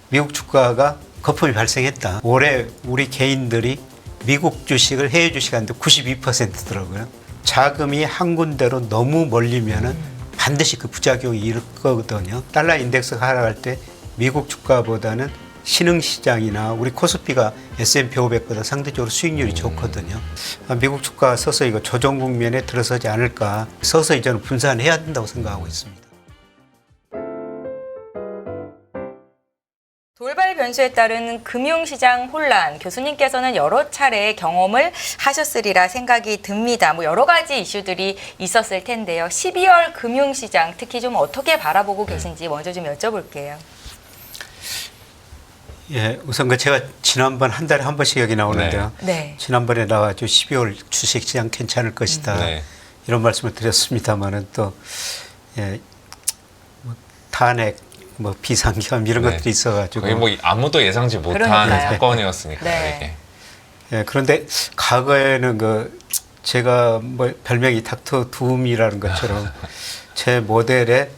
미국 주가가 거품이 발생했다. 올해 우리 개인들이 미국 주식을 해외 주식한테 92%더라고요. 자금이 한 군데로 너무 몰리면은 반드시 그 부작용이 일을 거거든요. 달러 인덱스가 하락할 때 미국 주가보다는 신흥시장이나 우리 코스피가 S&P 500보다 상대적으로 수익률이 좋거든요. 미국 주가 서서히 이거 조정 국면에 들어서지 않을까. 서서히 저는 분산해야 된다고 생각하고 있습니다. 돌발 변수에 따른 금융시장 혼란, 교수님께서는 여러 차례 경험을 하셨으리라 생각이 듭니다. 여러 가지 이슈들이 있었을 텐데요. 12월 금융시장 특히 좀 어떻게 바라보고 계신지 먼저 좀 여쭤볼게요. 예, 우선 제가 지난번 한 달에 한 번씩 여기 나오는데요. 네. 지난번에 나와가지고 12월 주식시장 괜찮을 것이다. 네. 이런 말씀을 드렸습니다만은 또 예, 탄핵, 비상겸 이런 네. 것들이 있어가지고 거의 아무도 예상치 못한 그러니까요. 사건이었으니까 네. 이게. 예, 그런데 과거에는 제가 별명이 닥터 둠이라는 것처럼 제 모델에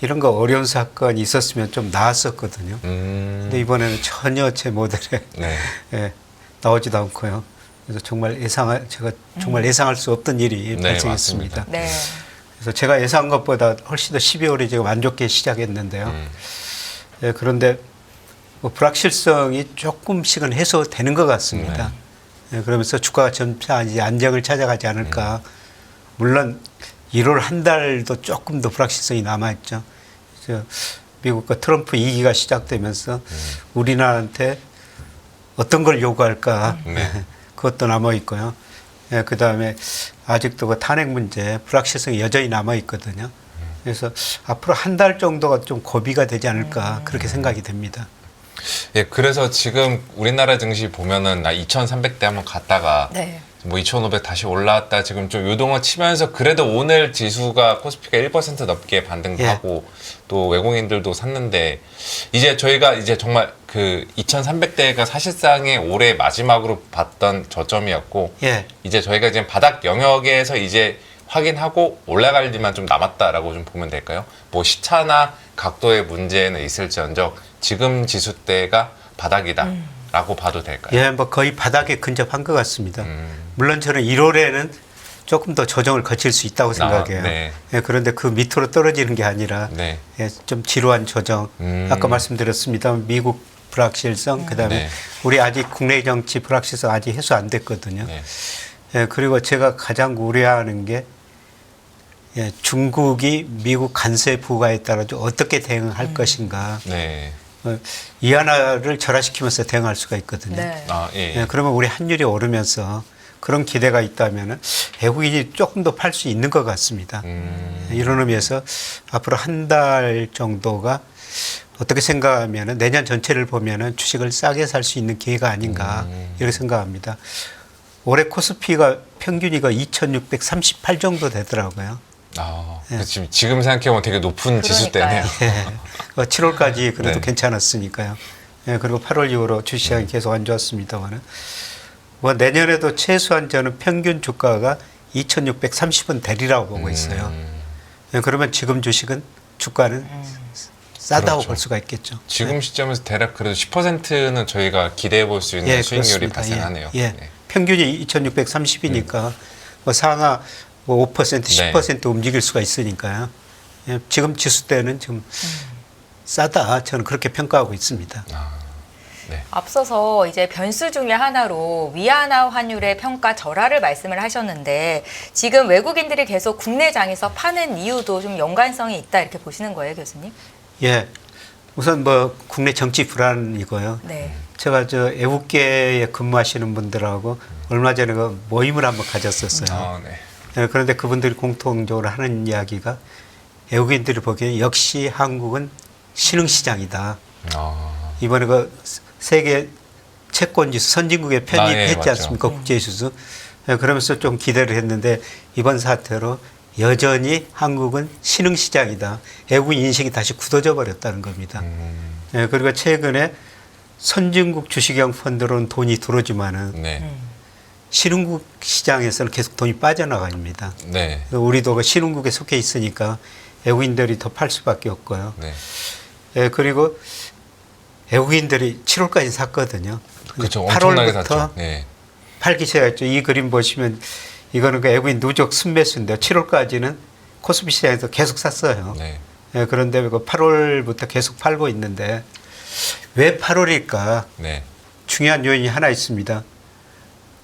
이런 거 어려운 사건이 있었으면 좀 나았었거든요. 근데 이번에는 전혀 제 모델에 네. 예, 나오지도 않고요. 그래서 제가 정말 예상할 수 없던 일이 네, 발생했습니다. 맞습니다. 네. 그래서 제가 예상한 것보다 훨씬 더 12월이 지금 안 좋게 시작했는데요. 예, 그런데 불확실성이 조금씩은 해소되는 것 같습니다. 예, 그러면서 주가가 점차 이제 안정을 찾아가지 않을까. 물론 1월 한 달도 조금 더 불확실성이 남아있죠. 미국과 트럼프 2기가 시작되면서 우리나라한테 어떤 걸 요구할까. 네. 그것도 남아있고요. 예, 그 다음에 아직도 그 탄핵 문제 불확실성이 여전히 남아있거든요. 그래서 앞으로 한 달 정도가 좀 고비가 되지 않을까 그렇게 생각이 됩니다. 예, 그래서 지금 우리나라 증시 보면은 2,300대 한번 갔다가 네. 2,500 다시 올라왔다 지금 좀 요동을 치면서 그래도 오늘 지수가 코스피가 1% 넘게 반등하고 또 외국인들도 샀는데 이제 저희가 이제 정말 그 2,300대가 사실상의 올해 마지막으로 봤던 저점이었고 예. 이제 저희가 지금 바닥 영역에서 이제 확인하고 올라갈 일만 좀 남았다라고 좀 보면 될까요? 시차나 각도의 문제는 있을지언정 지금 지수대가 바닥이다라고 봐도 될까요? 예, 거의 바닥에 근접한 것 같습니다. 물론 저는 1월에는 조금 더 조정을 거칠 수 있다고 생각해요. 네. 예, 그런데 그 밑으로 떨어지는 게 아니라 네. 예, 좀 지루한 조정. 아까 말씀드렸습니다. 미국 불확실성, 그다음에 네. 우리 아직 국내 정치 불확실성 아직 해소 안 됐거든요. 네. 예, 그리고 제가 가장 우려하는 게 예, 중국이 미국 관세 부과에 따라 어떻게 대응할 것인가. 네. 위안화를 절하시키면서 대응할 수가 있거든요. 네. 예. 예, 그러면 우리 환율이 오르면서 그런 기대가 있다면 외국인이 조금 더 팔 수 있는 것 같습니다. 이런 의미에서 앞으로 한 달 정도가 어떻게 생각하면 내년 전체를 보면 주식을 싸게 살 수 있는 기회가 아닌가 이렇게 생각합니다. 올해 코스피가 평균이가 2,638 정도 되더라고요. 지금 생각해보면 되게 높은 지수대네요. 예, 7월까지 그래도 네. 괜찮았으니까요. 예, 그리고 8월 이후로 주시장이 계속 안 좋았습니다만 내년에도 최소한 저는 평균 주가가 2,630원 되리라고 보고 있어요. 예, 그러면 지금 주가는 싸다고 그렇죠. 볼 수가 있겠죠. 지금 시점에서 대략 그래도 10%는 저희가 기대해 볼 수 있는 예, 수익률이 그렇습니다. 발생하네요. 예, 예. 네. 평균이 2,630이니까 상하 5%, 10% 네. 움직일 수가 있으니까요. 예, 지금 지수 때는 좀 싸다. 저는 그렇게 평가하고 있습니다. 네. 앞서서 이제 변수 중에 하나로 위안화 환율의 평가 절하를 말씀을 하셨는데 지금 외국인들이 계속 국내 장에서 파는 이유도 좀 연관성이 있다 이렇게 보시는 거예요, 교수님? 예. 우선 국내 정치 불안이고요. 네. 제가 애국계에 근무하시는 분들하고 얼마 전에 모임을 한번 가졌었어요. 네. 예, 그런데 그분들이 공통적으로 하는 이야기가 외국인들이 보기에 역시 한국은 신흥시장이다. 이번에 세계 채권지수 선진국에 편입했지 맞죠. 않습니까? 국제지수. 예, 그러면서 좀 기대를 했는데 이번 사태로 여전히 한국은 신흥시장이다. 외국인 인식이 다시 굳어져 버렸다는 겁니다. 예, 그리고 최근에 선진국 주식형 펀드로는 돈이 들어오지만은 네. 신흥국 시장에서는 계속 돈이 빠져나갑니다. 네. 우리도 신흥국에 속해 있으니까 외국인들이 더 팔 수밖에 없고요. 네. 예, 그리고 외국인들이 7월까지 샀거든요. 그렇죠. 엄청나게 8월부터 샀죠. 네. 팔기 시작했죠. 이 그림 보시면 이거는 그 외국인 누적 순매수인데 7월까지는 코스피 시장에서 계속 샀어요. 네. 예, 그런데 그 8월부터 계속 팔고 있는데 왜 8월일까? 네. 중요한 요인이 하나 있습니다.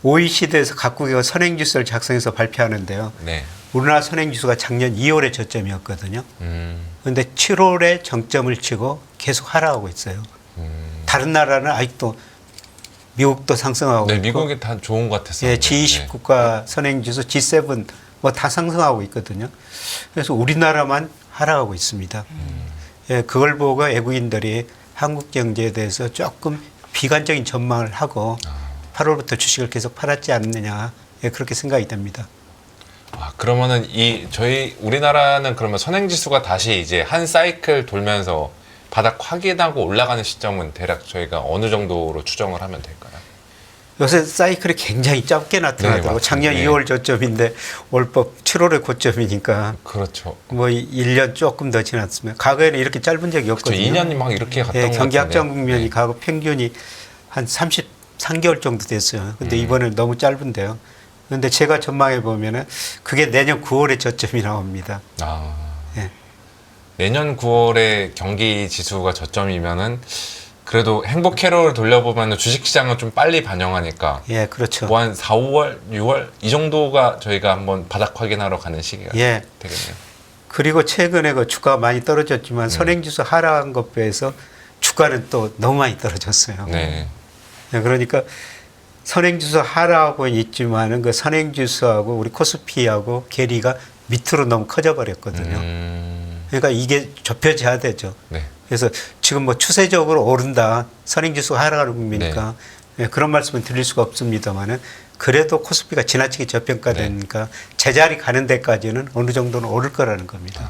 OECD에서 각국의 선행지수를 작성해서 발표하는데요. 네. 우리나라 선행지수가 작년 2월에 저점이었거든요. 그런데 7월에 정점을 치고 계속 하락하고 있어요. 다른 나라는 아직도 미국도 상승하고 네, 있고, 미국이 다 좋은 것 같았어요. 예, G20 국가 선행지수, G7 뭐 다 상승하고 있거든요. 그래서 우리나라만 하락하고 있습니다. 예, 그걸 보고 외국인들이 한국 경제에 대해서 조금 비관적인 전망을 하고 8월부터 주식을 계속 팔았지 않느냐, 예, 그렇게 생각이 됩니다. 아, 그러면은 저희 우리나라는 그러면 선행지수가 다시 이제 한 사이클 돌면서 바닥 확인하고 올라가는 시점은 대략 저희가 어느 정도로 추정을 하면 될까요? 요새 사이클이 굉장히 짧게 나타나더라고요. 네, 작년 네. 2월 저점인데 월법 7월에 고점이니까 그렇죠. 뭐 1년 조금 더 지났으면 과거에는 이렇게 짧은 적이 저 없거든요. 2년이 막 이렇게 갔던 예, 것 경기 같은데. 확장 국면이 네. 가고 평균이 한 33개월 정도 됐어요. 근데 이번에는 너무 짧은데요. 근데 제가 전망해 보면은 그게 내년 9월에 저점이 나옵니다. 아. 예. 내년 9월에 경기 지수가 저점이면은 그래도 행복 캐롤을 돌려보면 주식시장은 좀 빨리 반영하니까 예, 그렇죠. 뭐 한 4, 5월, 6월 이 정도가 저희가 한번 바닥 확인하러 가는 시기가 예. 되겠네요. 그리고 최근에 그 주가가 많이 떨어졌지만 선행지수 하락한 것 비해서 주가는 또 너무 많이 떨어졌어요. 네. 예, 그러니까 선행지수 하락하고 있지만은 그 선행지수하고 우리 코스피하고 괴리가 밑으로 너무 커져 버렸거든요. 그러니까 이게 좁혀져야 되죠. 네. 그래서 지금 뭐 추세적으로 오른다, 선행지수가 하락하는 국면이니까 예, 그런 말씀은 드릴 수가 없습니다만은 그래도 코스피가 지나치게 저평가되니까 제자리 가는 데까지는 어느 정도는 오를 거라는 겁니다.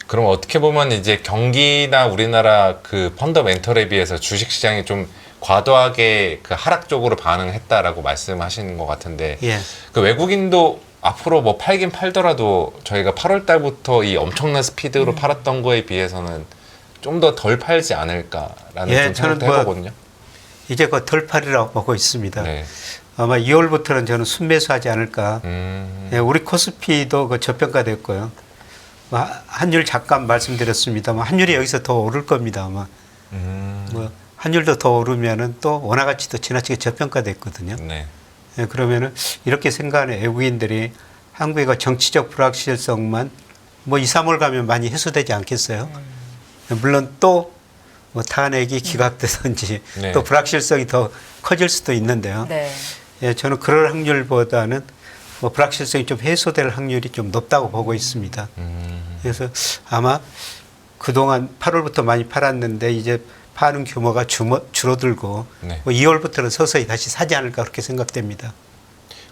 그럼 어떻게 보면 이제 경기나 우리나라 그 펀더멘털에 비해서 주식시장이 좀 과도하게 그 하락 쪽으로 반응했다라고 말씀하시는 것 같은데 예. 그 외국인도 앞으로 뭐 팔긴 팔더라도 저희가 8월 달부터 이 엄청난 스피드로 팔았던 거에 비해서는 좀 더 덜 팔지 않을까라는 예, 좀 저는 생각도 뭐 해보거든요. 이제 그 덜팔이라고 보고 있습니다. 네. 아마 2월부터는 저는 순매수하지 않을까. 예, 우리 코스피도 그 저평가됐고요. 뭐 환율 잠깐 말씀드렸습니다만 환율이 여기서 더 오를 겁니다. 아마 뭐 환율도 더 오르면은 또 원화 가치도 지나치게 저평가됐거든요. 네. 예, 그러면은 이렇게 생각하는 외국인들이 한국의 그 정치적 불확실성만 뭐 2, 3월 가면 많이 해소되지 않겠어요? 물론 또 뭐 탄핵이 기각되든지 네. 또 불확실성이 더 커질 수도 있는데요. 네. 예, 저는 그럴 확률보다는 뭐 불확실성이 좀 해소될 확률이 좀 높다고 보고 있습니다. 그래서 아마 그동안 8월부터 많이 팔았는데 이제 파는 규모가 줄어들고 네. 뭐 2월부터는 서서히 다시 사지 않을까 그렇게 생각됩니다.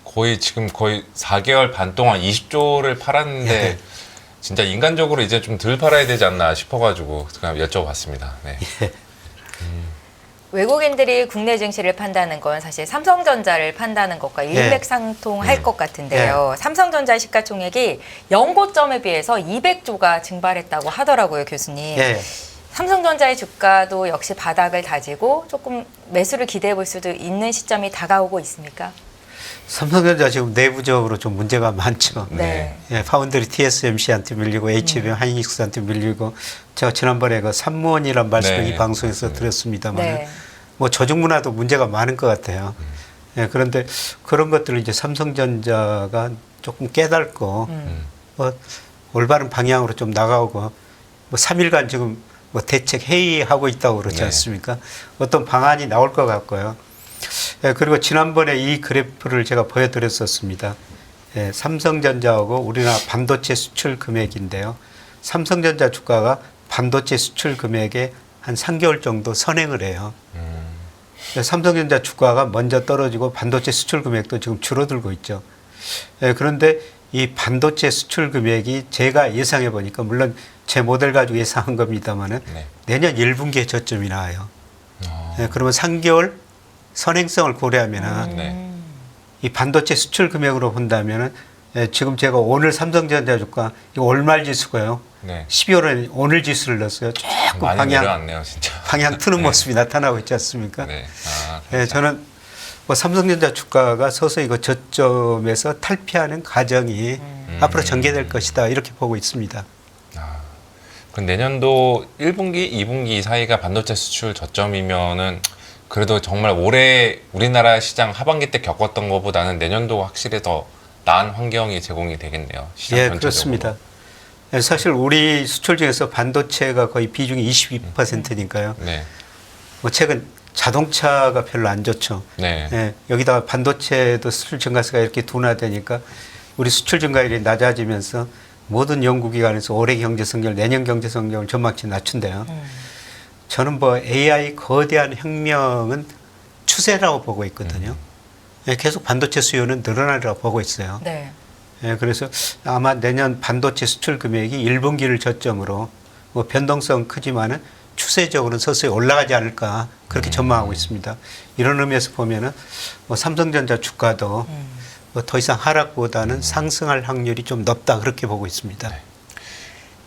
거의 지금 거의 4개월 반 동안 20조를 팔았는데 예. 진짜 인간적으로 이제 좀 덜 팔아야 되지 않나 싶어가지고 그냥 여쭤봤습니다. 네. 외국인들이 국내 증시를 판다는 건 사실 삼성전자를 판다는 것과 일맥상통할 것 같은데요. 삼성전자 시가총액이 연고점에 비해서 200조가 증발했다고 하더라고요, 교수님. 예. 삼성전자의 주가도 역시 바닥을 다지고 조금 매수를 기대해 볼 수도 있는 시점이 다가오고 있습니까? 삼성전자 지금 내부적으로 좀 문제가 많죠. 네. 예, 파운드리 TSMC한테 밀리고 HBM 하이닉스한테 밀리고 제가 지난번에 그 산무원이란 말씀을 네. 이 방송에서 드렸습니다만 네. 뭐 조직 문화도 문제가 많은 것 같아요. 예, 그런데 그런 것들을 이제 삼성전자가 조금 깨닫고 뭐 올바른 방향으로 좀 나가고 뭐 3일간 지금 뭐 대책 회의하고 있다고 그러지 네. 않습니까? 어떤 방안이 나올 것 같고요. 예, 그리고 지난번에 이 그래프를 제가 보여드렸었습니다. 예, 삼성전자하고 우리나라 반도체 수출 금액인데요. 삼성전자 주가가 반도체 수출 금액에 한 3개월 정도 선행을 해요. 삼성전자 주가가 먼저 떨어지고 반도체 수출 금액도 지금 줄어들고 있죠. 예, 그런데 이 반도체 수출 금액이 제가 예상해 보니까 물론 제 모델 가지고 예상한 겁니다만은 네. 내년 1분기에 저점이 나와요. 예, 그러면 3개월 선행성을 고려하면은 네. 이 반도체 수출 금액으로 본다면은 예, 지금 제가 오늘 삼성전자 주가 이거 월말 지수고요. 네. 12월에 오늘 지수를 넣었어요. 조금 많이 방향 내려왔네요, 진짜. 트는 네. 모습이 나타나고 있지 않습니까? 네. 네, 저는 뭐 삼성전자 주가가 서서히 그 저점에서 탈피하는 과정이 앞으로 전개될 것이다 이렇게 보고 있습니다. 그 내년도 1분기, 2분기 사이가 반도체 수출 저점이면은 그래도 정말 올해 우리나라 시장 하반기 때 겪었던 것보다는 내년도 확실히 더 나은 환경이 제공이 되겠네요. 시장 예, 전체적으로. 그렇습니다. 예, 사실 우리 수출 중에서 반도체가 거의 비중이 22%니까요. 네. 뭐 최근 자동차가 별로 안 좋죠. 네. 예, 여기다가 반도체도 수출 증가세가 이렇게 둔화되니까 우리 수출 증가율이 낮아지면서 모든 연구기관에서 올해 경제 성장, 내년 경제 성장을 전망치 낮춘대요. 저는 뭐 AI 거대한 혁명은 추세라고 보고 있거든요. 예, 계속 반도체 수요는 늘어나리라고 보고 있어요. 네. 예, 그래서 아마 내년 반도체 수출 금액이 1분기를 저점으로 뭐 변동성 크지만은 추세적으로는 서서히 올라가지 않을까 그렇게 전망하고 있습니다. 이런 의미에서 보면은 뭐 삼성전자 주가도 뭐 더 이상 하락보다는 상승할 확률이 좀 높다 그렇게 보고 있습니다.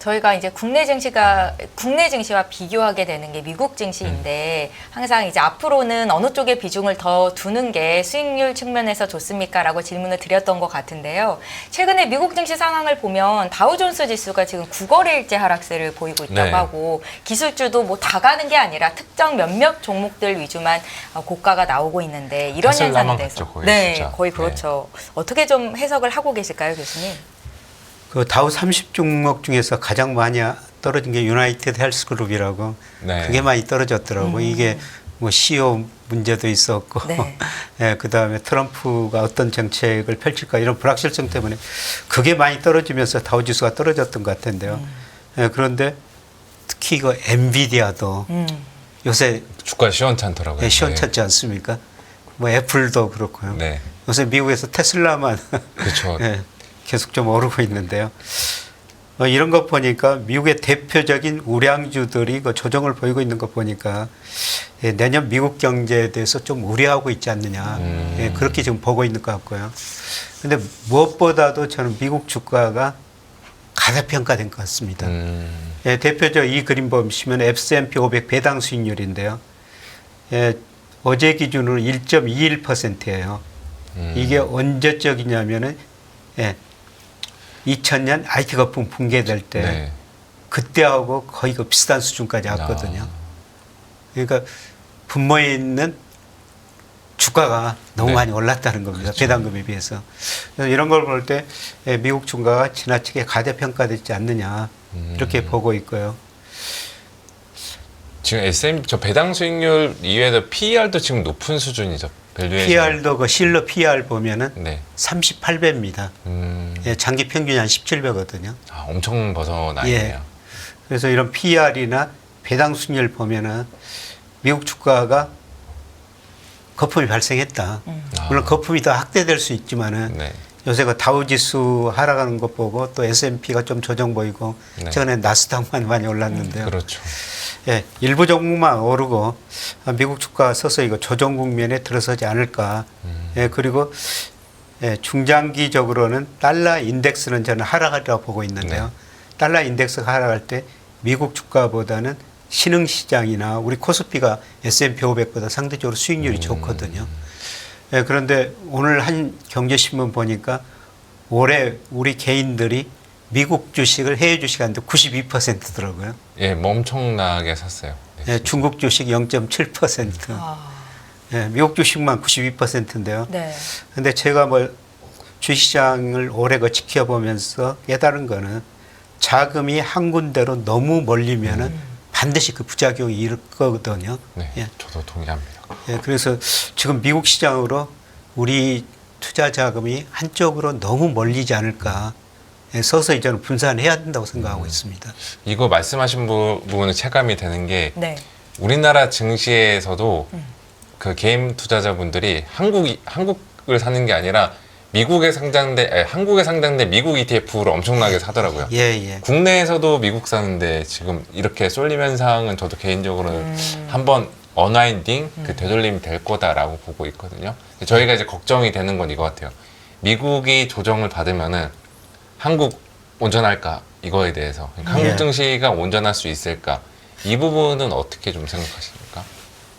저희가 이제 국내 증시와 비교하게 되는 게 미국 증시인데 항상 이제 앞으로는 어느 쪽에 비중을 더 두는 게 수익률 측면에서 좋습니까라고 질문을 드렸던 것 같은데요. 최근에 미국 증시 상황을 보면 다우존스 지수가 지금 9거래일째 하락세를 보이고 있다고 네. 하고 기술주도 뭐 다 가는 게 아니라 특정 몇몇 종목들 위주만 고가가 나오고 있는데 이런 테슬라만 현상에 대해서 갔죠, 거의 네, 진짜. 거의 그렇죠. 어떻게 좀 해석을 하고 계실까요, 교수님? 그 다우 30 종목 중에서 가장 많이 떨어진 게 유나이티드 헬스그룹이라고 네. 그게 많이 떨어졌더라고요. 이게 뭐 CEO 문제도 있었고 네. 예, 그다음에 트럼프가 어떤 정책을 펼칠까 이런 불확실성 때문에 그게 많이 떨어지면서 다우지수가 떨어졌던 것 같은데요. 예, 그런데 특히 그 엔비디아도 요새 주가 시원찮더라고요. 예, 시원찮지 않습니까? 뭐 애플도 그렇고요. 네. 요새 미국에서 테슬라만 그렇죠. 예, 계속 좀 오르고 있는데요. 이런 거 보니까 미국의 대표적인 우량주들이 그 조정을 보이고 있는 거 보니까 예, 내년 미국 경제에 대해서 좀 우려하고 있지 않느냐. 예, 그렇게 지금 보고 있는 것 같고요. 근데 무엇보다도 저는 미국 주가가 가대평가된 것 같습니다. 예, 대표적 이 그림 보시면 S&P 500 배당 수익률인데요. 예, 어제 기준으로 1.21%예요. 이게 언제적이냐면은 예, 2000년 IT 거품 붕괴될 때 네. 그때하고 거의 그 비슷한 수준까지 왔거든요. 그러니까 분모에 있는 주가가 너무 네. 많이 올랐다는 겁니다. 그렇죠. 배당금에 비해서. 그래서 이런 걸 볼 때 미국 주가가 지나치게 가대평가되지 않느냐 이렇게 보고 있고요. 지금 SM 저 배당 수익률 이외에도 PER도 지금 높은 수준이죠. 밸류에이션. PR도 그 실러 PR 보면은 네. 38배입니다. 예, 장기 평균이 한 17배거든요. 아, 엄청 벗어나 있네요. 예. 그래서 이런 PR이나 배당 수익률 보면은 미국 주가가 거품이 발생했다. 물론 거품이 더 확대될 수 있지만은 네. 요새 그 다우지수 하락하는 것 보고 또 S&P가 좀 조정 보이고 네. 최근에 나스닥만 많이 올랐는데요. 그렇죠. 예, 일부 종목만 오르고 미국 주가 서서히 이거 조정 국면에 들어서지 않을까. 예, 그리고 예, 중장기적으로는 달러 인덱스는 저는 하락하리라고 보고 있는데요. 네. 달러 인덱스가 하락할 때 미국 주가보다는 신흥시장이나 우리 코스피가 S&P 500보다 상대적으로 수익률이 좋거든요. 예, 그런데 오늘 한 경제신문 보니까 올해 우리 개인들이 미국 주식을 해외 주식한테 92%더라고요. 예, 뭐 엄청나게 샀어요. 네, 예, 중국 주식 0.7%. 예, 미국 주식만 92%인데요. 네. 근데 제가 뭐 주식시장을 오래 그 지켜보면서 깨달은 거는 자금이 한 군데로 너무 몰리면은 반드시 그 부작용이 있거든요. 네, 예. 저도 동의합니다. 예, 그래서 지금 미국 시장으로 우리 투자 자금이 한쪽으로 너무 몰리지 않을까. 예, 서서히 저는 분산해야 된다고 생각하고 있습니다. 이거 말씀하신 부분은 체감이 되는 게 네. 우리나라 증시에서도 그 개인 투자자분들이 한국을 사는 게 아니라 한국에 상장된 미국 ETF를 엄청나게 사더라고요. 예, 예. 국내에서도 미국 사는데 지금 이렇게 쏠림 현상은 저도 개인적으로는 한번 언와인딩 그 되돌림이 될 거다라고 보고 있거든요. 저희가 이제 걱정이 되는 건 이거 같아요. 미국이 조정을 받으면은 한국 온전할까 이거에 대해서 그러니까 한국 증시가 온전할 수 있을까 이 부분은 어떻게 좀 생각하십니까?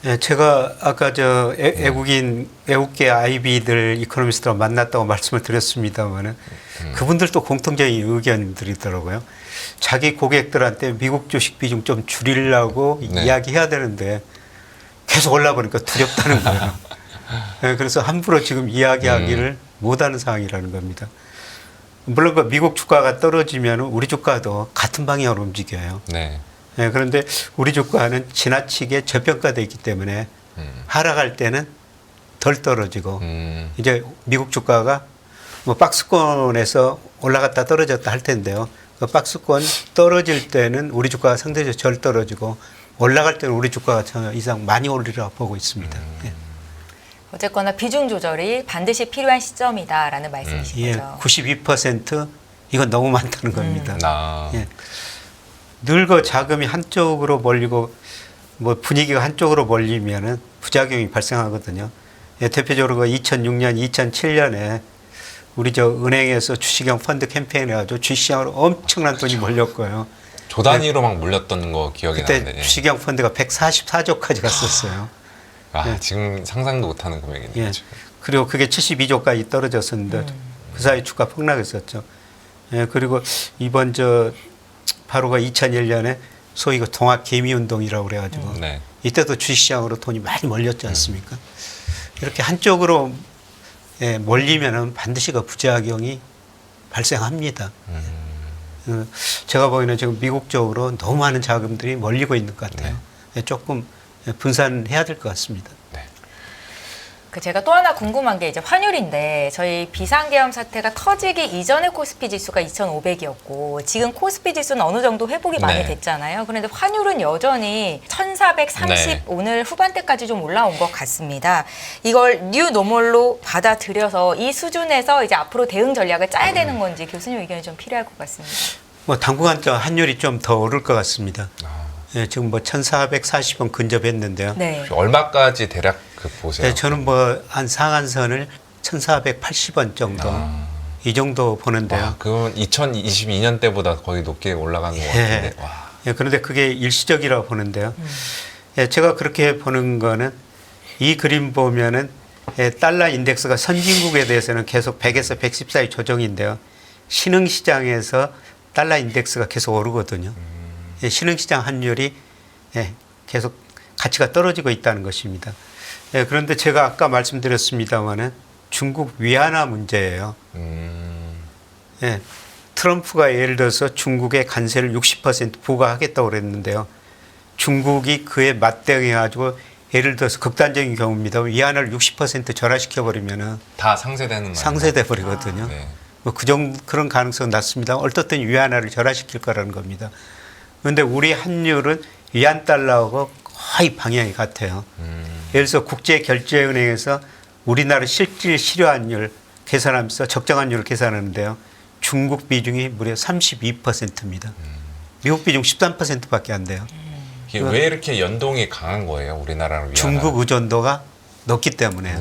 예, 제가 아까 저 외국계 IB들 이코노미스트와 만났다고 말씀을 드렸습니다만은 그분들도 공통적인 의견들이더라고요. 자기 고객들한테 미국 주식 비중 좀 줄이려고 네. 이야기해야 되는데 계속 올라보니까 두렵다는 거예요. 예, 그래서 함부로 지금 이야기하기를 못하는 상황이라는 겁니다. 물론 그 미국 주가가 떨어지면 우리 주가도 같은 방향으로 움직여요. 네. 예, 그런데 우리 주가는 지나치게 저평가되어 있기 때문에 하락할 때는 덜 떨어지고 이제 미국 주가가 뭐 박스권에서 올라갔다 떨어졌다 할 텐데요. 그 박스권 떨어질 때는 우리 주가가 상대적으로 덜 떨어지고 올라갈 때는 우리 주가가 저 이상 많이 오르리라 보고 있습니다. 예. 어쨌거나 비중 조절이 반드시 필요한 시점이다라는 말씀이신 예, 거죠. 92% 이건 너무 많다는 겁니다. 예. 늙어 자금이 한쪽으로 몰리고 뭐 분위기가 한쪽으로 몰리면은 부작용이 발생하거든요. 예, 대표적으로 그 2006년, 2007년에 우리 저 은행에서 주식형 펀드 캠페인 해가지고 주식시장으로 엄청난 돈이 몰렸고요. 조 단위로 막 물렸던 거 기억이 그때 나는데. 예. 주식형 펀드가 144조까지 갔었어요. 아, 지금 상상도 못하는 금액이네요. 예. 그리고 그게 72조까지 떨어졌었는데 그 사이 주가 폭락했었죠. 예, 그리고 이번 저 바로가 2001년에 소위 그 동학 개미 운동이라고 그래가지고 네. 이때도 주식시장으로 돈이 많이 몰렸지 않습니까? 이렇게 한쪽으로 예, 몰리면은 반드시 그 부작용이 발생합니다. 제가 보기에는 지금 미국 쪽으로 너무 많은 자금들이 몰리고 있는 것 같아요. 예, 조금 분산해야 될 것 같습니다. 그 제가 또 하나 궁금한 게 이제 환율인데 저희 비상계엄 사태가 터지기 이전에 코스피 지수가 2,500이었고 지금 코스피 지수는 어느 정도 회복이 많이 네. 됐잖아요. 그런데 환율은 여전히 1,430 네. 오늘 후반대까지 좀 올라온 것 같습니다. 이걸 뉴 노멀로 받아들여서 이 수준에서 이제 앞으로 대응 전략을 짜야 되는 건지 교수님 의견이 좀 필요할 것 같습니다. 뭐 당분간 저 환율이 좀 더 오를 것 같습니다. 예, 지금 뭐 1,440원 근접했는데요. 네. 얼마까지 대략 그 보세요? 예, 저는 뭐 한 상한선을 1,480원 정도 이 정도 보는데요. 와, 그건 2022년 때보다 거의 높게 올라간 것 같은데. 와. 예, 그런데 그게 일시적이라고 보는데요. 예, 제가 그렇게 보는 거는 이 그림 보면은 예, 달러 인덱스가 선진국에 대해서는 계속 100에서 110 사이 조정인데요. 신흥시장에서 달러 인덱스가 계속 오르거든요. 예, 신흥시장 환율이 예, 계속 가치가 떨어지고 있다는 것입니다. 예, 그런데 제가 아까 말씀드렸습니다마는 중국 위안화 문제예요. 예, 트럼프가 예를 들어서 중국의 관세를 60% 부과하겠다고 그랬는데요. 중국이 그에 맞대응해가지고 예를 들어서 극단적인 경우입니다. 위안화를 60% 절하시켜버리면은 다 상쇄되는 거예요. 상쇄돼 버리거든요. 네. 뭐 그런 가능성은 낮습니다. 얼떨땐 위안화를 절하시킬 거라는 겁니다. 그런데 우리 환율은 위안 달러하고 거의 방향이 같아요. 예를 들어서 국제결제은행에서 우리나라 실질 실효환율 계산하면서 적정환율을 계산하는데요. 중국 비중이 무려 32%입니다. 미국 비중 13%밖에 안 돼요. 이게 왜 이렇게 연동이 강한 거예요? 우리나라랑 위안화? 중국 의존도가 높기 때문에.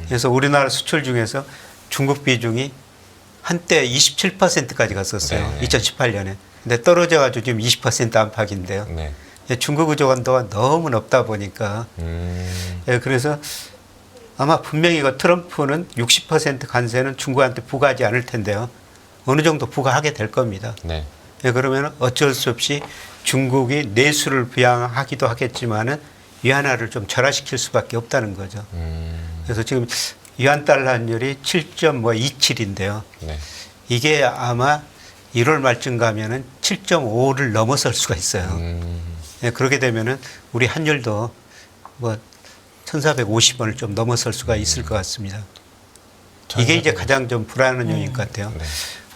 그래서 우리나라 수출 중에서 중국 비중이 한때 27%까지 갔었어요. 네. 2018년에. 근데 떨어져가지고 지금 20% 안팎인데요. 네. 중국 의존도가 너무 높다 보니까 예, 그래서 아마 분명히 그 트럼프는 60% 관세는 중국한테 부과하지 않을 텐데요. 어느 정도 부과하게 될 겁니다. 네. 예, 그러면 어쩔 수 없이 중국이 내수를 부양하기도 하겠지만은 위안화를 좀 절하시킬 수밖에 없다는 거죠. 그래서 지금 위안 달러 환율이 7.27인데요. 네. 이게 아마 1월 말쯤 가면은 7.5를 넘어설 수가 있어요. 예, 그렇게 되면은 우리 환율도 뭐 1,450원을 좀 넘어설 수가 있을 것 같습니다. 이게 이제 가장 좀 불안한 요인 것 같아요. 네.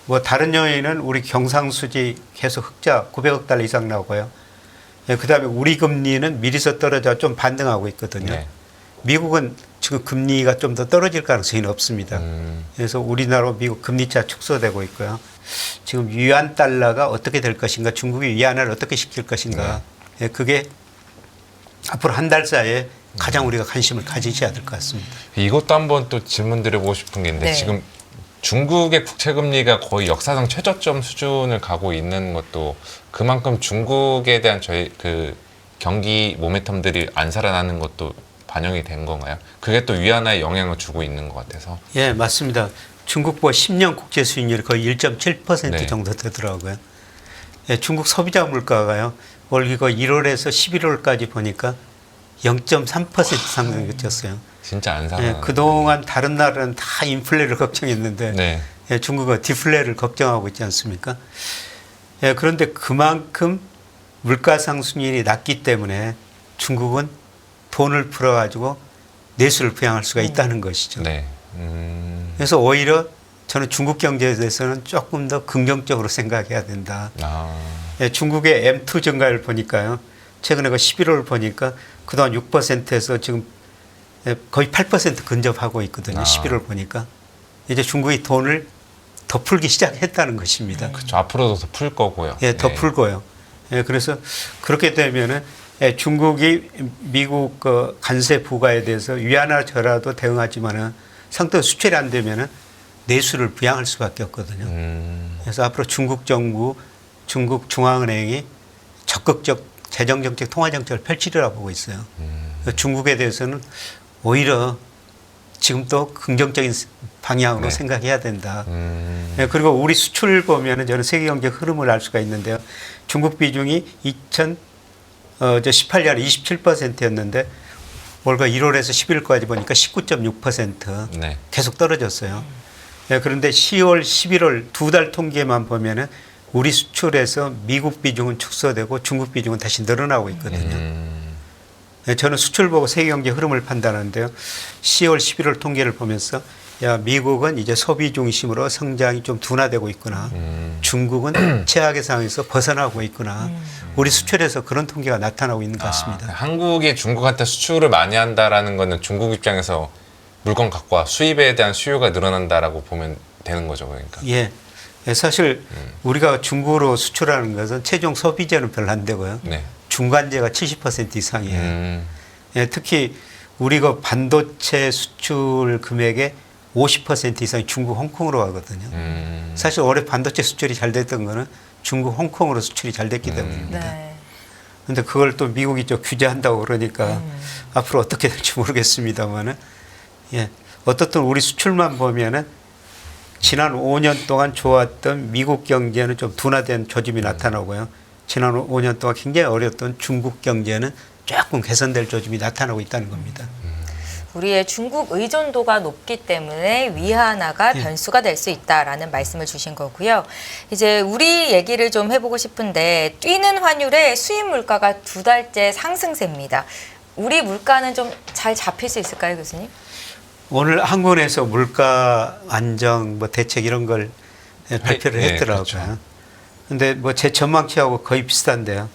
뭐 다른 요인은 우리 경상수지 계속 흑자 900억 달러 이상 나오고요. 예, 그다음에 우리 금리는 미리서 떨어져 좀 반등하고 있거든요. 네. 미국은 지금 금리가 좀 더 떨어질 가능성이 없습니다. 그래서 우리나라 미국 금리차 축소되고 있고요. 지금 위안 달러가 어떻게 될 것인가, 중국이 위안화를 어떻게 시킬 것인가, 예, 그게 앞으로 한 달 사이에 가장 우리가 관심을 가지셔야 될 것 같습니다. 이것도 한번 또 질문 드려보고 싶은 게 있는데 네. 지금 중국의 국채 금리가 거의 역사상 최저점 수준을 가고 있는 것도 그만큼 중국에 대한 저희 그 경기 모멘텀들이 안 살아나는 것도 반영이 된 건가요? 그게 또 위안화에 영향을 주고 있는 것 같아서. 예, 맞습니다. 중국보 10년 국제 수익률이 거의 1.7% 네. 정도 되더라고요. 예, 중국 소비자 물가가요. 올 이거 1월에서 11월까지 보니까 0.3% 상승이 그쳤어요. 진짜 안 예, 살아나는. 그동안 다른 나라는 다 인플레를 걱정했는데 네. 예, 중국은 디플레를 걱정하고 있지 않습니까? 예, 그런데 그만큼 물가 상승률이 낮기 때문에 중국은 돈을 풀어가지고 내수를 부양할 수가 있다는 것이죠. 네. 그래서 오히려 저는 중국 경제에 대해서는 조금 더 긍정적으로 생각해야 된다. 아. 예, 중국의 M2 증가율 보니까요. 최근에 그 11월 보니까 그동안 6%에서 지금 거의 8% 근접하고 있거든요. 11월 보니까. 이제 중국이 돈을 더 풀기 시작했다는 것입니다. 그렇죠. 앞으로도 더 풀 거고요. 예, 더 네. 풀고요. 예, 그래서 그렇게 되면은 예, 중국이 미국 그 관세 부과에 대해서 위안화 저라도 대응하지만은 상대 수출이 안 되면은 내수를 부양할 수밖에 없거든요. 그래서 앞으로 중국 정부, 중국 중앙은행이 적극적 재정 정책, 통화 정책을 펼치리라 보고 있어요. 중국에 대해서는 오히려 지금 또 긍정적인 방향으로 네. 생각해야 된다. 네, 그리고 우리 수출 보면은 저는 세계 경제 흐름을 알 수가 있는데요. 중국 비중이 2018년에 27%였는데 올가 1월에서 11월까지 보니까 19.6% 네. 계속 떨어졌어요. 네, 그런데 10월, 11월 두 달 통계만 보면은 우리 수출에서 미국 비중은 축소되고 중국 비중은 다시 늘어나고 있거든요. 네, 저는 수출 보고 세계 경제 흐름을 판단하는데요. 10월, 11월 통계를 보면서 야, 미국은 이제 소비 중심으로 성장이 좀 둔화되고 있구나. 중국은 최악의 상황에서 벗어나고 있구나. 우리 수출에서 그런 통계가 나타나고 있는 것 같습니다. 한국이 중국한테 수출을 많이 한다라는 거는 중국 입장에서 물건 갖고 와 수입에 대한 수요가 늘어난다라고 보면 되는 거죠, 그러니까. 예. 예, 사실 우리가 중국으로 수출하는 것은 최종 소비재는 별로 안 되고요. 네. 중간재가 70% 이상이에요. 예, 특히 우리가 반도체 수출 금액의 50% 이상이 중국, 홍콩으로 가거든요. 사실 올해 반도체 수출이 잘 됐던 거는 중국, 홍콩으로 수출이 잘 됐기 때문입니다. 네. 근데 그걸 또 미국이 좀 규제한다고 그러니까 앞으로 어떻게 될지 모르겠습니다만은 예. 어떻든 우리 수출만 보면은 지난 5년 동안 좋았던 미국 경제는 좀 둔화된 조짐이 나타나고요. 지난 5년 동안 굉장히 어려웠던 중국 경제는 조금 개선될 조짐이 나타나고 있다는 겁니다. 우리의 중국 의존도가 높기 때문에 위안화가 변수가 될 수 있다라는 말씀을 주신 거고요. 이제 우리 얘기를 좀 해보고 싶은데 뛰는 환율에 수입 물가가 두 달째 상승세입니다. 우리 물가는 좀 잘 잡힐 수 있을까요, 교수님? 오늘 한국에서 물가 안정 뭐 대책 이런 걸 발표를 네, 했더라고요. 그렇죠. 근데 뭐 제 전망치하고 거의 비슷한데요.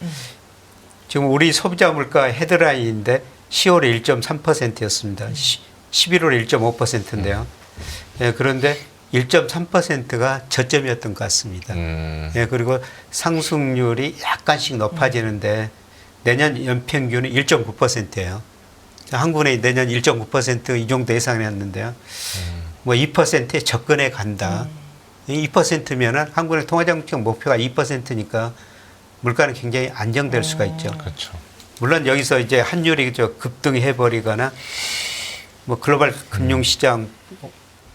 지금 우리 소비자 물가 헤드라인인데 10월에 1.3%였습니다. 11월에 1.5%인데요. 예, 그런데 1.3%가 저점이었던 것 같습니다. 예, 그리고 상승률이 약간씩 높아지는데 내년 연평균은 1.9%예요. 한국은행이 내년 1.9% 이 정도 예상했는데요. 뭐 2%에 접근해 간다. 2%면은 한국은행 통화정책 목표가 2%니까 물가는 굉장히 안정될 수가 있죠. 그렇죠. 물론 여기서 이제 환율이 급등해 버리거나 뭐 글로벌 금융시장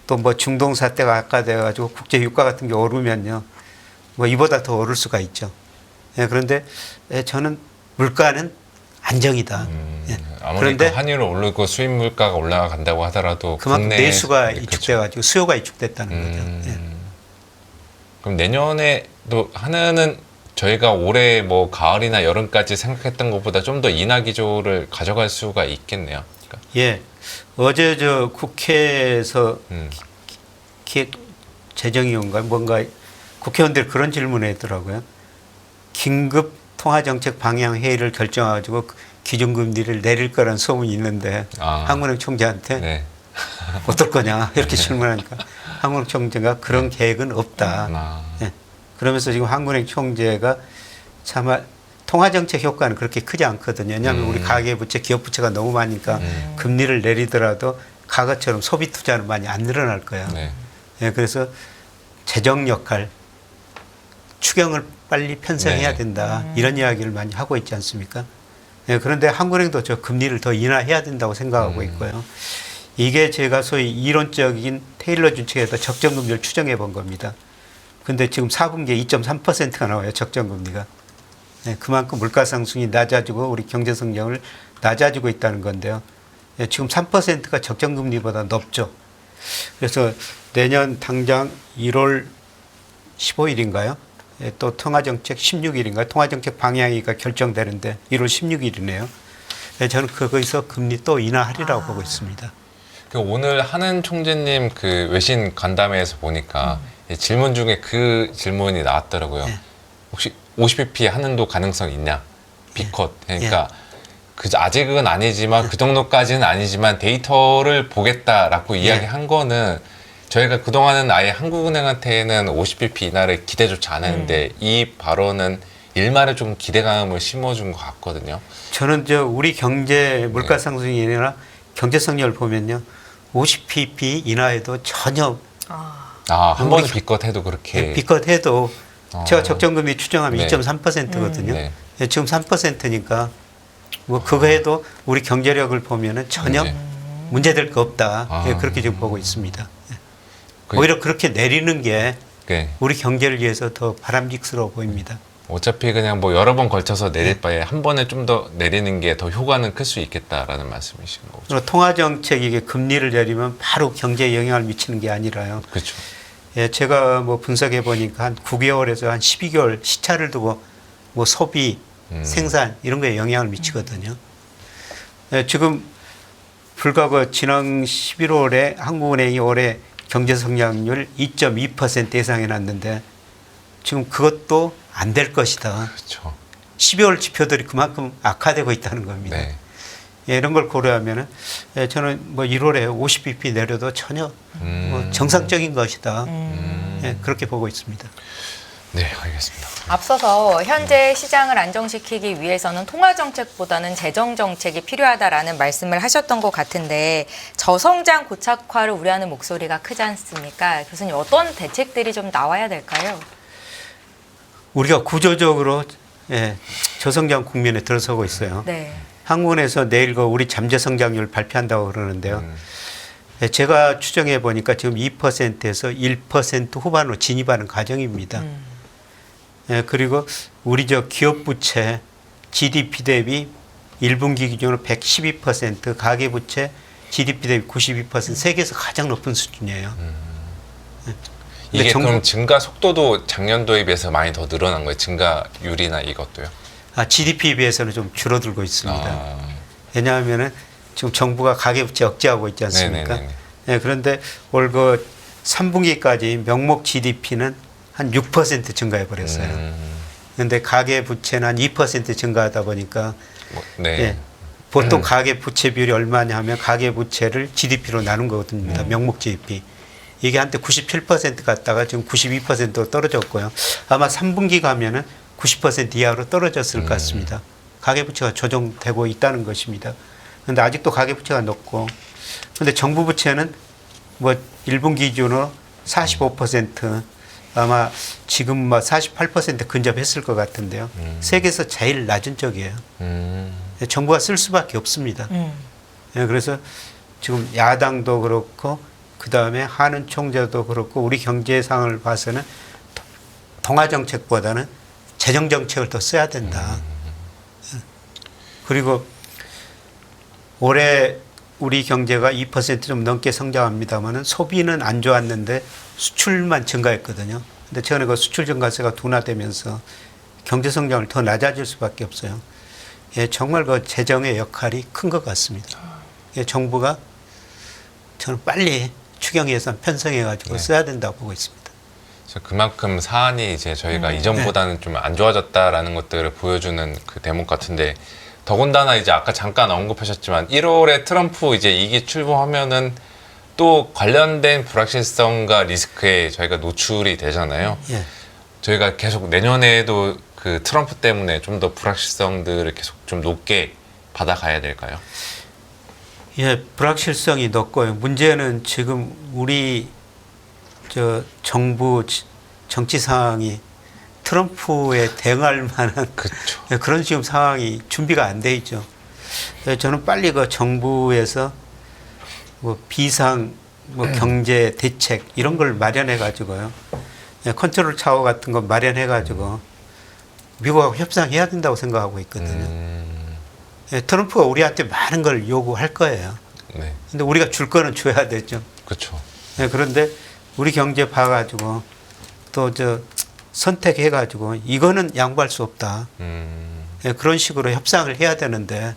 또 뭐 중동 사태가 악화돼 가지고 국제 유가 같은 게 오르면요. 뭐 이보다 더 오를 수가 있죠. 예, 그런데 저는 물가는 안정이다. 예. 아무리 그런데 환율을 오르고 수입 물가가 올라간다고 하더라도 그만큼 국내 내수가 그렇죠. 이축돼 가지고 수요가 이축됐다는 거죠. 예. 그럼 내년에도 하나는 저희가 올해 뭐 가을이나 여름까지 생각했던 것보다 좀 더 인하 기조를 가져갈 수가 있겠네요. 그러니까. 예. 어제 저 국회에서 재정위원가 뭔가 국회의원들이 그런 질문을 했더라고요. 긴급 통화정책 방향 회의를 결정해가지고 기준금리를 내릴 거라는 소문이 있는데 한국은행 총재한테 네. 어떨 거냐 이렇게 질문하니까 한국은행 총재가 그런 계획은 없다. 예. 그러면서 지금 한국은행 총재가 차마 통화정책 효과는 그렇게 크지 않거든요. 왜냐하면 우리 가계부채, 기업부채가 너무 많으니까 금리를 내리더라도 과거처럼 소비 투자는 많이 안 늘어날 거예요. 네. 예, 그래서 재정 역할, 추경을 빨리 편성해야 네. 된다. 이런 이야기를 많이 하고 있지 않습니까? 예, 그런데 한국은행도 저 금리를 더 인하해야 된다고 생각하고 있고요. 이게 제가 소위 이론적인 테일러 준칙에서 적정금리를 추정해 본 겁니다. 근데 지금 4분기에 2.3%가 나와요. 적정금리가. 예, 그만큼 물가상승이 낮아지고 우리 경제성장을 낮아지고 있다는 건데요. 예, 지금 3%가 적정금리보다 높죠. 그래서 내년 당장 1월 15일인가요? 예, 또 통화정책 16일인가요? 통화정책 방향이가 결정되는데 1월 16일이네요. 예, 저는 거기서 금리 또 인하하리라고 보고 있습니다. 그 오늘 한은 총재님 그 외신 간담회에서 보니까 질문 중에 그 질문이 나왔더라고요. 예. 혹시 50bp 한은도 가능성 있냐? 비컷. 그러니까 그 아직은 아니지만 그 정도까지는 아니지만 데이터를 보겠다라고 이야기한 거는 저희가 그동안은 아예 한국은행한테는 50bp 인하를 기대조차 안 했는데 이 발언은 일말에 좀 기대감을 심어준 것 같거든요. 저는 저 우리 경제 물가 상승이 아니라 경제 성장을 보면요. 50pp 인하에도 전혀 한 번은 비컷 해도 그렇게. 비껏 해도 제가 적정금리 추정하면 네. 2.3%거든요. 네. 지금 3%니까 뭐 그거 해도 우리 경제력을 보면은 전혀 네. 문제될 거 없다. 아. 예, 그렇게 지금 보고 있습니다. 그- 오히려 그렇게 내리는 게 네. 우리 경제를 위해서 더 바람직스러워 보입니다. 어차피 그냥 뭐 여러 번 걸쳐서 내릴 바에 한 번에 좀 더 내리는 게 더 효과는 클 수 있겠다라는 말씀이신 거죠. 그리고 통화정책 이게 금리를 내리면 바로 경제에 영향을 미치는 게 아니라요. 그렇죠. 예, 제가 뭐 분석해 보니까 한 9개월에서 한 12개월 시차를 두고 뭐 소비, 생산 이런 거에 영향을 미치거든요. 예, 지금 불과 그 지난 11월에 한국은행이 올해 경제 성장률 2.2% 예상해 놨는데 지금 그것도 안 될 것이다. 그렇죠. 12월 지표들이 그만큼 악화되고 있다는 겁니다. 네. 예, 이런 걸 고려하면은 예, 저는 뭐 1월에 50bp 내려도 전혀 뭐 정상적인 것이다. 예, 그렇게 보고 있습니다. 네, 알겠습니다. 앞서서 현재 시장을 안정시키기 위해서는 통화정책보다는 재정정책이 필요하다라는 말씀을 하셨던 것 같은데 저성장 고착화를 우려하는 목소리가 크지 않습니까? 교수님 어떤 대책들이 좀 나와야 될까요? 우리가 구조적으로 예, 저성장 국면에 들어서고 있어요. 네. 한국은행에서 내일 그 우리 잠재 성장률 발표한다고 그러는데요. 예, 제가 추정해 보니까 지금 2%에서 1% 후반으로 진입하는 과정입니다. 예, 그리고 우리 저 기업 부채 GDP 대비 1분기 기준으로 112%, 가계 부채 GDP 대비 92% 세계에서 가장 높은 수준이에요. 근데 이게 정부- 그럼 증가 속도도 작년도에 비해서 많이 더 늘어난 거예요? 증가율이나 이것도요? GDP에 비해서는 좀 줄어들고 있습니다. 아, 왜냐하면은 지금 정부가 가계부채 억제하고 있지 않습니까? 네네네네. 예, 그런데 올 그 3분기까지 명목 GDP는 한 6% 증가해 버렸어요. 그런데 가계부채는 한 2% 증가하다 보니까 네. 예, 보통 가계부채 비율이 얼마냐 하면 가계부채를 GDP로 나눈 거거든요. 명목 GDP. 이게 한때 97% 갔다가 지금 92%로 떨어졌고요. 아마 3분기 가면은 90% 이하로 떨어졌을 것 같습니다. 가계부채가 조정되고 있다는 것입니다. 그런데 아직도 가계부채가 높고, 그런데 정부 부채는 뭐 1분기 기준으로 45% 아마 지금 뭐 48% 근접했을 것 같은데요. 세계에서 제일 낮은 쪽이에요. 정부가 쓸 수밖에 없습니다. 예, 그래서 지금 야당도 그렇고 그 다음에 한은 총재도 그렇고 우리 경제 상황을 봐서는 통화 정책보다는 재정 정책을 더 써야 된다. 그리고 올해 우리 경제가 2%좀 넘게 성장합니다만은 소비는 안 좋았는데 수출만 증가했거든요. 근데 최근에 그 수출 증가세가 둔화되면서 경제 성장을 더 낮아질 수밖에 없어요. 예, 정말 그 재정의 역할이 큰 것 같습니다. 예, 정부가 저는 빨리 추경 예산 편성해가지고 써야 된다고 보고 있습니다. 그래서 그만큼 사안이 이제 저희가 이전보다는 좀 안 좋아졌다라는 것들을 보여주는 그 대목 같은데 더군다나 이제 아까 잠깐 언급하셨지만 1월에 트럼프 이제 2기 출범하면은 또 관련된 불확실성과 리스크에 저희가 노출이 되잖아요. 예. 저희가 계속 내년에도 그 트럼프 때문에 좀 더 불확실성들을 계속 좀 높게 받아가야 될까요? 예, 불확실성이 높고요. 문제는 지금 우리 저 정부 정치 상황이 트럼프에 대응할 만한 그렇죠. 그런 지금 상황이 준비가 안 돼 있죠. 저는 빨리 그 정부에서 뭐 비상 뭐 경제 대책 이런 걸 마련해 가지고요. 컨트롤 타워 같은 거 마련해 가지고 미국하고 협상해야 된다고 생각하고 있거든요. 트럼프가 우리한테 많은 걸 요구할 거예요. 네. 근데 우리가 줄 거는 줘야 되죠. 그렇죠. 그런데 우리 경제 봐가지고 또 저 선택해가지고 이거는 양보할 수 없다. 그런 식으로 협상을 해야 되는데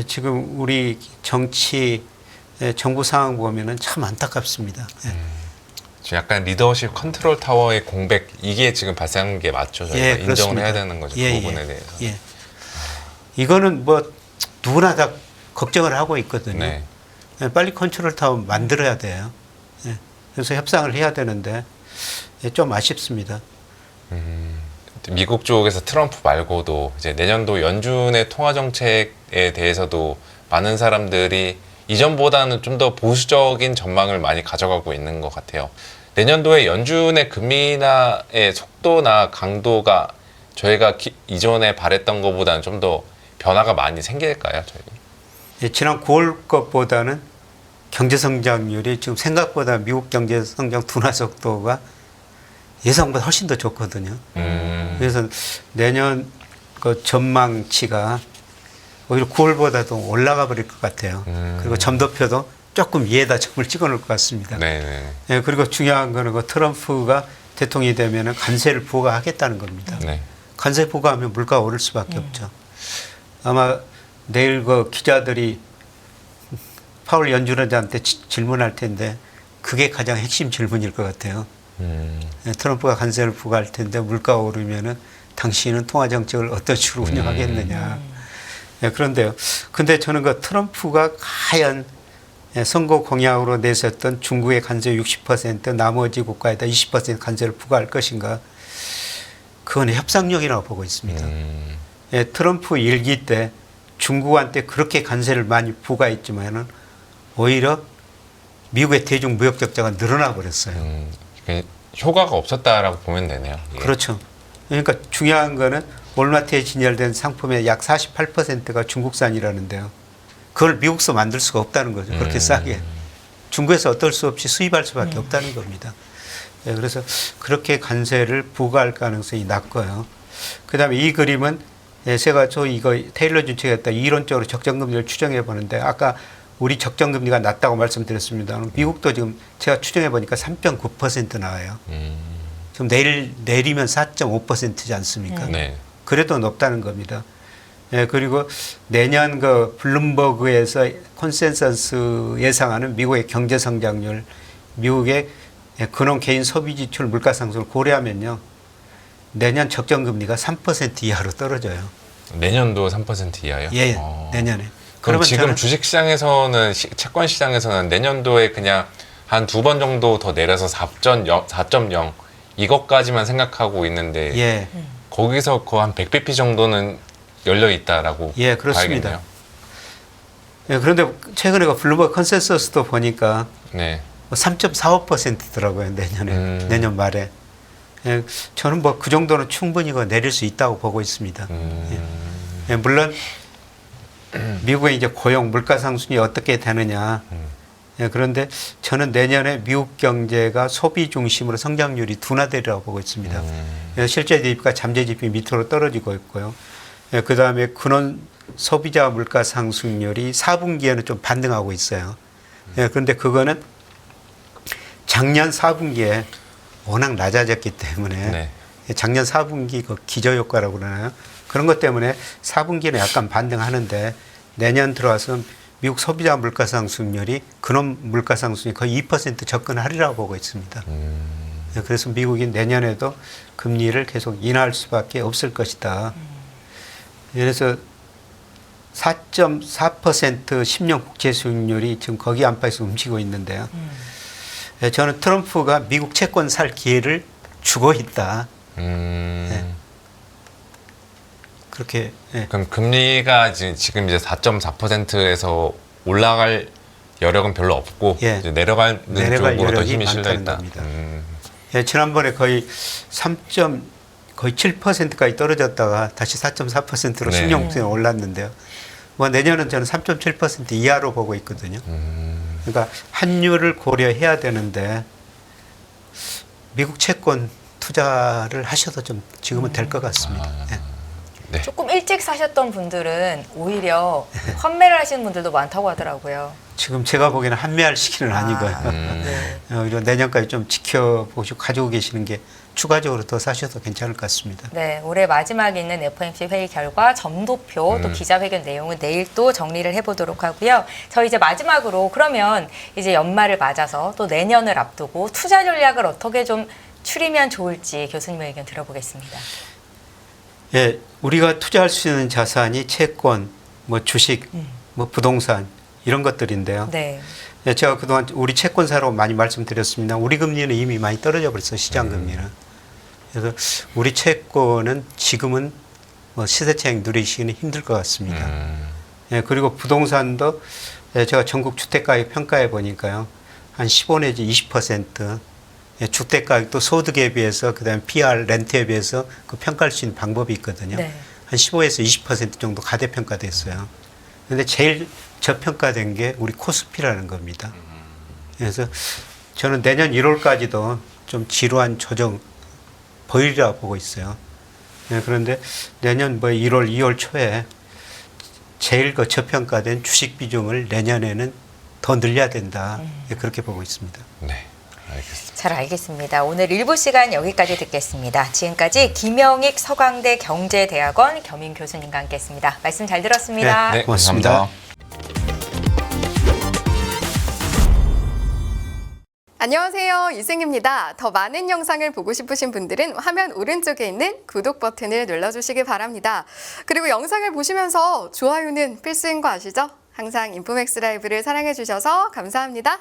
지금 우리 정치 정부 상황 보면은 참 안타깝습니다. 지금 약간 리더십 컨트롤 타워의 공백 이게 지금 발생한 게 맞죠? 저희가 인정을 그렇습니다. 해야 되는 거죠. 그 부분에 대해서. 이거는 뭐 누구나 다 걱정을 하고 있거든요. 네. 빨리 컨트롤 타워 만들어야 돼요. 그래서 협상을 해야 되는데 좀 아쉽습니다. 미국 쪽에서 트럼프 말고도 이제 내년도 연준의 통화 정책에 대해서도 많은 사람들이 이전보다는 좀 더 보수적인 전망을 많이 가져가고 있는 것 같아요. 내년도에 연준의 금리 인하의 속도나 강도가 저희가 이전에 바랬던 것보다는 좀 더 변화가 많이 생길까요, 저희? 지난 9월 것보다는 경제 성장률이 지금 생각보다 미국 경제 성장 둔화 속도가 예상보다 훨씬 더 좋거든요. 그래서 내년 그 전망치가 오히려 9월보다도 올라가 버릴 것 같아요. 그리고 점도표도 조금 위에다 점을 찍어 놓을 것 같습니다. 네네. 네, 그리고 중요한 거는 그 트럼프가 대통령이 되면 관세를 부과하겠다는 겁니다. 네. 관세 부과하면 물가가 오를 수밖에 없죠. 아마 내일 그 기자들이 파월 연준의장한테 질문할 텐데 그게 가장 핵심 질문일 것 같아요. 트럼프가 관세를 부과할 텐데 물가가 오르면은 당신은 통화 정책을 어떤 식으로 운영하겠느냐. 그런데요. 근데 저는 그 트럼프가 과연 선거 공약으로 내세웠던 중국의 관세 60% 나머지 국가에다 20% 관세를 부과할 것인가. 그건 협상력이라고 보고 있습니다. 트럼프 일기 때 중국한테 그렇게 관세를 많이 부과했지만은 오히려 미국의 대중 무역 적자가 늘어나 버렸어요. 효과가 없었다라고 보면 되네요. 예. 그렇죠. 그러니까 중요한 거는 월마트에 진열된 상품의 약 48%가 중국산이라는데요. 그걸 미국서 만들 수가 없다는 거죠. 그렇게 싸게. 중국에서 어떨 수 없이 수입할 수밖에 없다는 겁니다. 그래서 그렇게 관세를 부과할 가능성이 낮고요. 그다음에 이 그림은 제가 이거 테일러 준칙에 했다 이론적으로 적정금리를 추정해 보는데 아까 우리 적정금리가 낮다고 말씀드렸습니다. 미국도 지금 제가 추정해 보니까 3.9% 나와요. 지금 내리면 4.5%지 않습니까? 네. 그래도 높다는 겁니다. 그리고 내년 그 블룸버그에서 콘센서스 예상하는 미국의 경제 성장률, 미국의 근원 개인 소비 지출 물가 상승을 고려하면요. 내년 적정금리가 3% 이하로 떨어져요. 내년도 3% 이하요? 예, 내년에. 그럼 그러면 지금 주식시장에서는 채권 시장에서는 내년도에 그냥 한 두 번 정도 더 내려서 4.0 이것까지만 생각하고 있는데 예. 거기서 한 100bp 정도는 열려 있다라고 예, 그렇습니다. 봐야겠네요. 예, 그런데 최근에 그 블룸버그 컨센서스도 보니까 네. 3.45%더라고요, 내년에. 내년 말에. 예, 저는 뭐 그 정도는 충분히 내릴 수 있다고 보고 있습니다. 예, 물론 미국의 이제 고용 물가 상승이 어떻게 되느냐. 예, 그런데 저는 내년에 미국 경제가 소비 중심으로 성장률이 둔화되리라고 보고 있습니다. 실제 대입과 잠재 지표 밑으로 떨어지고 있고요. 예, 그 다음에 근원 소비자 물가 상승률이 4분기에는 좀 반등하고 있어요. 예, 그런데 그거는 작년 4분기에 워낙 낮아졌기 때문에 네. 작년 4분기 그 기저효과라고 그러나요? 그런 것 때문에 4분기는 약간 반등하는데 내년 들어와서 미국 소비자 물가 상승률이 근원 물가 상승이 거의 2% 접근하리라고 보고 있습니다. 그래서 미국이 내년에도 금리를 계속 인하할 수밖에 없을 것이다. 그래서 4.4% 10년 국채 수익률이 지금 거기 안팎에서 움직이고 있는데요. 저는 트럼프가 미국 채권 살 기회를 주고 있다. 그렇게. 그럼 금리가 지금 이제 4.4%에서 올라갈 여력은 별로 없고 예. 이제 내려갈 쪽으로 더 여력이 힘이 실려 많다는 있다. 겁니다. 예, 지난번에 거의 7%까지 떨어졌다가 다시 4.4%로 네. 신용성이 올랐는데요. 뭐 내년은 저는 3.7% 이하로 보고 있거든요. 그러니까 환율을 고려해야 되는데 미국 채권 투자를 하셔도 좀 지금은 될 것 같습니다. 예. 네. 조금 일찍 사셨던 분들은 오히려 환매를 하시는 분들도 많다고 하더라고요. 지금 제가 보기에는 한매할 시기는 아니고요. 네. 오히려 내년까지 좀 지켜보시고 가지고 계시는 게 추가적으로 더 사셔도 괜찮을 것 같습니다. 네, 올해 마지막에 있는 FOMC 회의 결과 점도표 또 기자회견 내용은 내일 또 정리를 해보도록 하고요. 저희 이제 마지막으로 그러면 이제 연말을 맞아서 또 내년을 앞두고 투자 전략을 어떻게 좀 추리면 좋을지 교수님의 의견 들어보겠습니다. 예, 우리가 투자할 수 있는 자산이 채권, 뭐 주식, 뭐 부동산 이런 것들인데요. 네. 예, 제가 그동안 우리 채권사로 많이 말씀드렸습니다. 우리 금리는 이미 많이 떨어져 버렸어요. 시장 금리는. 그래서 우리 채권은 지금은 뭐 시세차익 누리시기는 힘들 것 같습니다. 예, 그리고 부동산도 예, 제가 전국 주택가격 평가해 보니까요. 한 15 내지 20% 예, 주택가격도 소득에 비해서 그다음에 PR 렌트에 비해서 그 평가할 수 있는 방법이 있거든요. 네. 한 15에서 20% 정도 가대평가됐어요. 그런데 제일 저평가된 게 우리 코스피라는 겁니다. 그래서 저는 내년 1월까지도 좀 지루한 조정 보이리라 보고 있어요. 네, 그런데 내년 뭐 1월, 2월 초에 제일 그 저평가된 주식 비중을 내년에는 더 늘려야 된다. 네, 그렇게 보고 있습니다. 네, 알겠습니다. 잘 알겠습니다. 오늘 일부 시간 여기까지 듣겠습니다. 지금까지 김영익 서강대 경제대학원 겸임 교수님과 함께했습니다. 말씀 잘 들었습니다. 네, 고맙습니다. 감사합니다. 안녕하세요. 이승입니다. 더 많은 영상을 보고 싶으신 분들은 화면 오른쪽에 있는 구독 버튼을 눌러주시기 바랍니다. 그리고 영상을 보시면서 좋아요는 필수인 거 아시죠? 항상 인포맥스 라이브를 사랑해 주셔서 감사합니다.